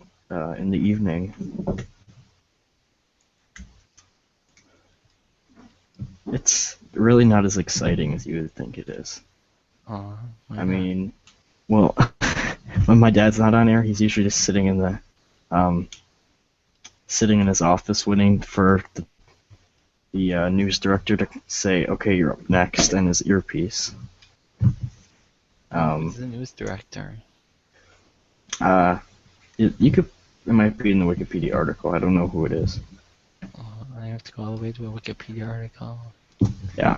in the evening. It's really not as exciting as you would think it is. Why I not? mean, well, when my dad's not on air, he's usually just sitting in the, sitting in his office waiting for the news director to say, "Okay, you're up next," and his earpiece. Who's the news director? You could, it might be in the Wikipedia article. I don't know who it is. I have to go all the way to a Wikipedia article. Yeah.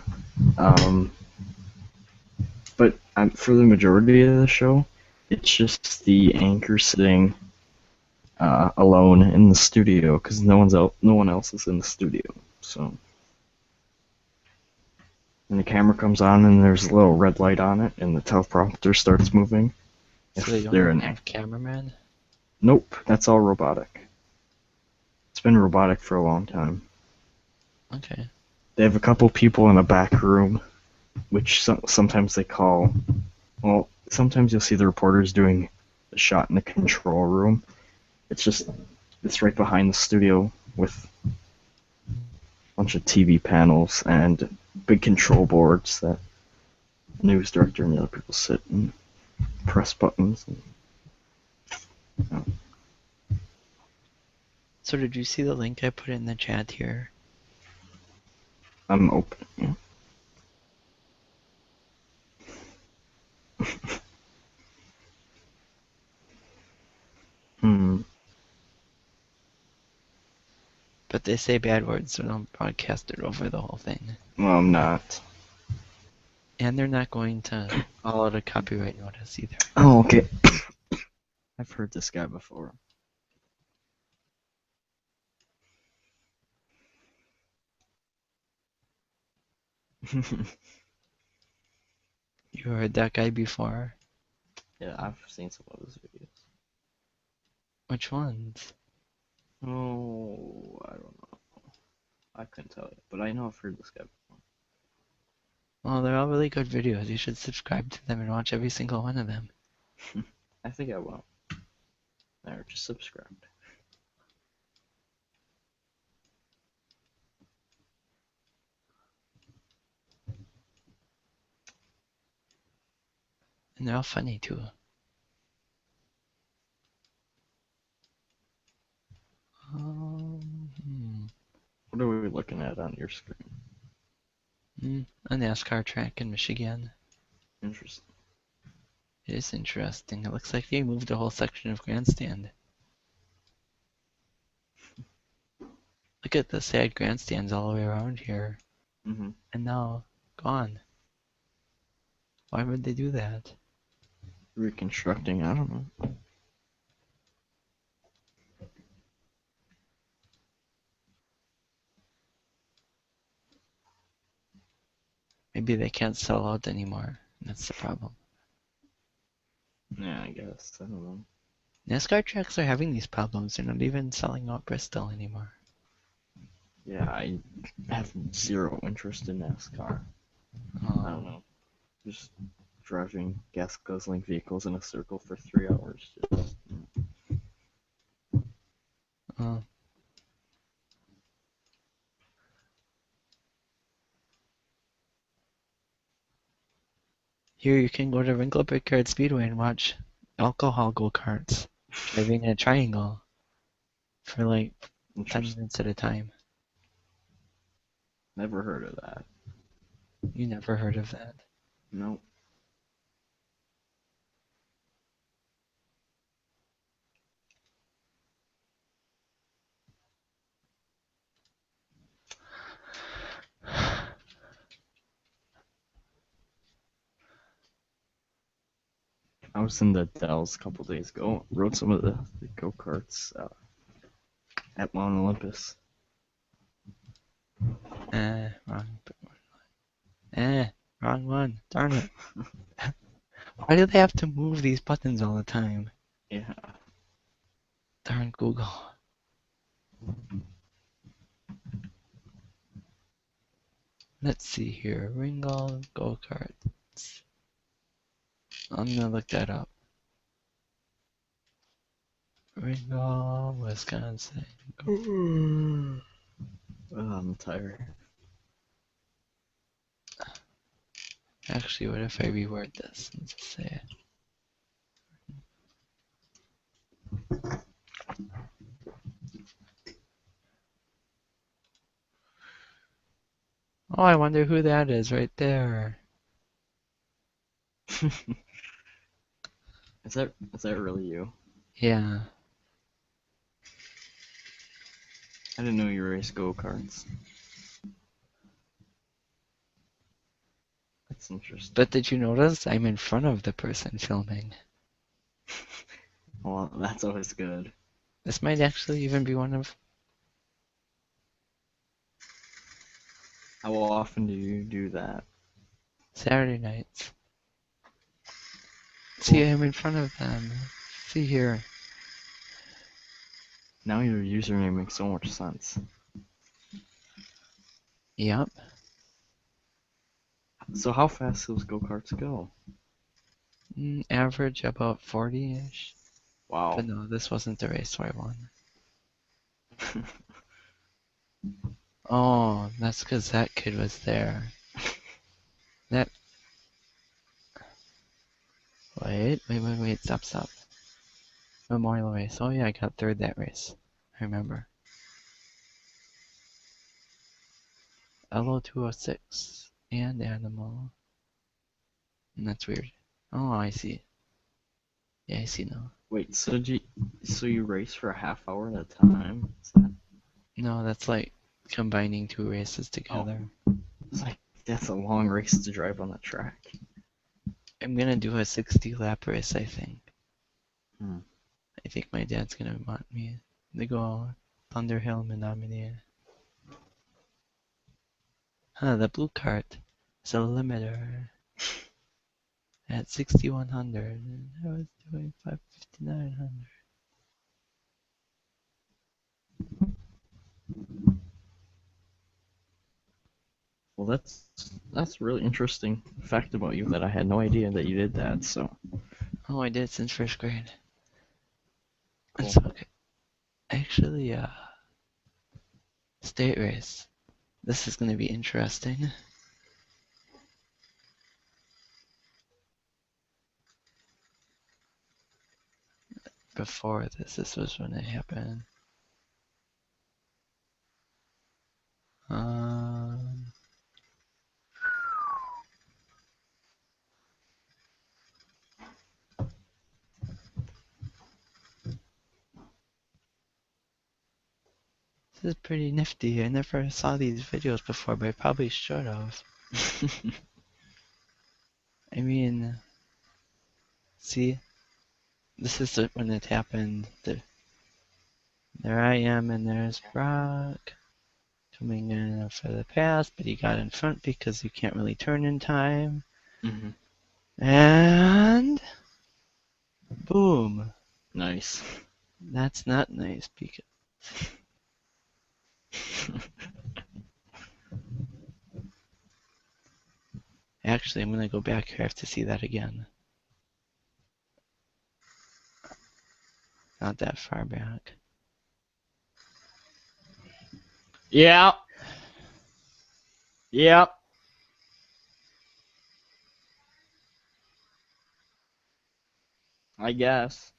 But for the majority of the show, it's just the anchor sitting alone in the studio because no one else is in the studio. So, and the camera comes on and there's a little red light on it, and the teleprompter starts moving. So they don't even have cameramen? Nope, that's all robotic. It's been robotic for a long time. Okay. They have a couple people in a back room, which sometimes they call. Well, sometimes you'll see the reporters doing a shot in the control room. It's right behind the studio with a bunch of TV panels and big control boards that the news director and the other people sit and press buttons. So did you see the link I put in the chat here? I'm open. But they say bad words, so don't broadcast it over the whole thing. Well, I'm not. And they're not going to call out a copyright notice either. Oh, okay. I've heard this guy before. You heard that guy before? Yeah, I've seen some of his videos. Which ones? Oh, I don't know. I couldn't tell you, but I know I've heard this guy before. Well, they're all really good videos. You should subscribe to them and watch every single one of them. I think I will. There, just subscribed. And they're all funny too. What are we looking at on your screen? A NASCAR track in Michigan. Interesting. It is interesting. It looks like they moved a whole section of grandstand. Look at the sad grandstands all the way around here. Mm-hmm. And now, gone. Why would they do that? Reconstructing, I don't know. Maybe they can't sell out anymore. That's the problem. Yeah, I guess. I don't know. NASCAR tracks are having these problems. They're not even selling out Bristol anymore. Yeah, I have zero interest in NASCAR. I don't know. Just driving gas-guzzling vehicles in a circle for 3 hours. Just, Oh. Here you can go to Wrinkle Brickyard Speedway and watch alcohol go-karts driving in a triangle for like 10 interesting. minutes at a time. Never heard of that. You never heard of that. Nope. I was in the Dells a couple days ago. Rode some of the go-karts at Mount Olympus. Wrong one. Darn it. Why do they have to move these buttons all the time? Yeah. Darn Google. Let's see here. Ringgold go-karts. I'm gonna look that up. Ringgold, Wisconsin. I'm tired. Actually, what if I reword this and just say it? Oh, I wonder who that is right there. Is that really you? Yeah. I didn't know you raced go-karts. That's interesting. But did you notice I'm in front of the person filming? Well, that's always good. This might actually even be one of... How often do you do that? Saturday nights. See, I'm in front of them. See here. Now your username makes so much sense. Yep. So how fast those go-karts go? Average about 40-ish. Wow. But no, this wasn't the race I won. Oh, that's because that kid was there. That... Wait, stop. Memorial race. Oh yeah, I got third that race. I remember. LO206 and Animal. And that's weird. Oh, I see. Yeah, I see now. Wait, so you race for a half hour at a time? Is that... No, that's like combining two races together. It's like that's a long race to drive on the track. I'm gonna do a 60 lap race, I think. Hmm. I think my dad's gonna want me to go Thunderhill Menominee. Huh, the blue cart is a limiter at 6,100, and I was doing 5,900. Well, that's a really interesting fact about you that I had no idea that you did that. So Oh, I did it since first grade. cool. It's okay. Actually, state race. This is gonna be interesting. Before this was when it happened. Um, this is pretty nifty. I never saw these videos before, but I probably should have. I mean, see, this is when it happened. There I am, and there's Brock coming in for the pass, but he got in front because you can't really turn in time. Hmm. And boom. Nice. That's not nice because actually I'm gonna go back here. I have to see that again. Not that far back. Yeah. Yep. I guess.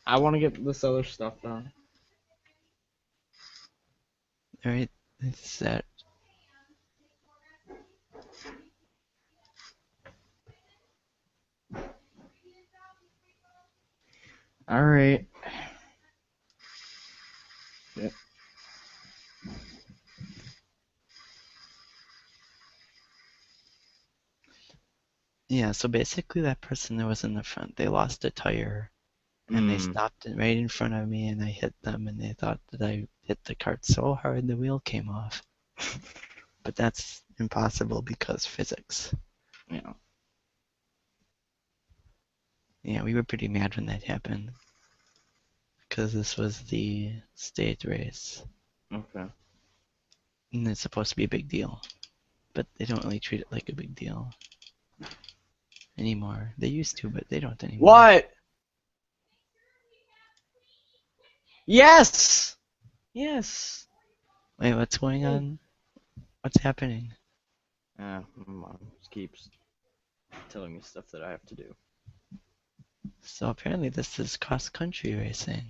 I want to get this other stuff done. Alright, it's that. All right. Yep. Yeah, so basically that person that was in the front, they lost a tire and they Mm. stopped right in front of me and I hit them and they thought that I hit the cart so hard the wheel came off. But that's impossible because physics. Yeah. Yeah, we were pretty mad when that happened because this was the state race Okay. and it's supposed to be a big deal, but they don't really treat it like a big deal anymore. They used to, but they don't anymore. What? Yes. Yes. Wait, what's going on? What's happening? My mom keeps telling me stuff that I have to do. So apparently this is cross-country racing.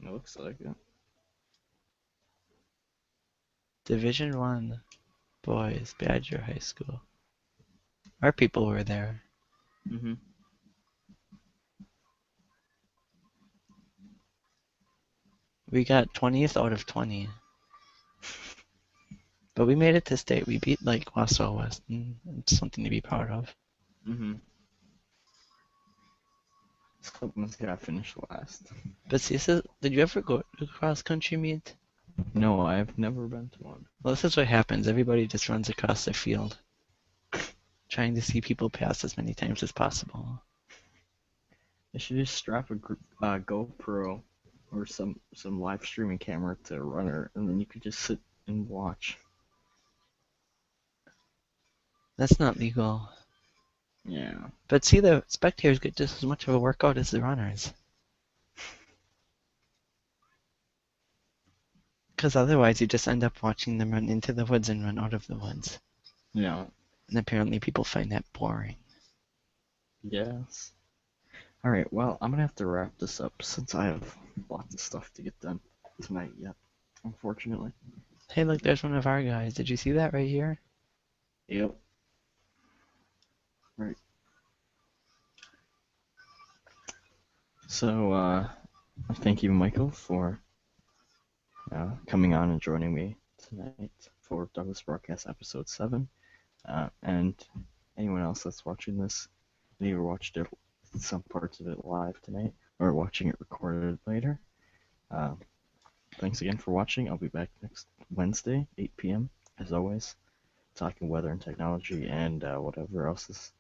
It looks like it. Division 1 boys, Badger High School. Our people were there. Mm-hmm. We got 20th out of 20. But we made it to state. We beat like Wausau West, and it's something to be proud of. Mm-hmm. Someone's gotta finish last. But see, this is, did you ever go to cross-country meet? No, I've never been to one. Well, this is what happens. Everybody just runs across the field, trying to see people pass as many times as possible. I should just strap a GoPro or some live streaming camera to a runner, and then you could just sit and watch. That's not legal. Yeah. But see, the spectators get just as much of a workout as the runners. Because otherwise you just end up watching them run into the woods and run out of the woods. Yeah. And apparently people find that boring. Yes. All right. Well, I'm gonna have to wrap this up since I have lots of stuff to get done tonight yet. Unfortunately. Hey, look, there's one of our guys. Did you see that right here? Yep. Right. So, Thank you, Michael, for coming on and joining me tonight for Douglas Broadcast Episode 7. And anyone else that's watching this, either watched it, some parts of it live tonight or watching it recorded later. Thanks again for watching. I'll be back next Wednesday, 8 p.m. as always, talking weather and technology and whatever else is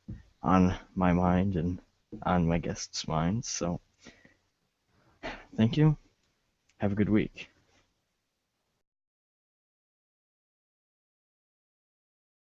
on my mind and on my guests' minds. So, thank you. Have a good week.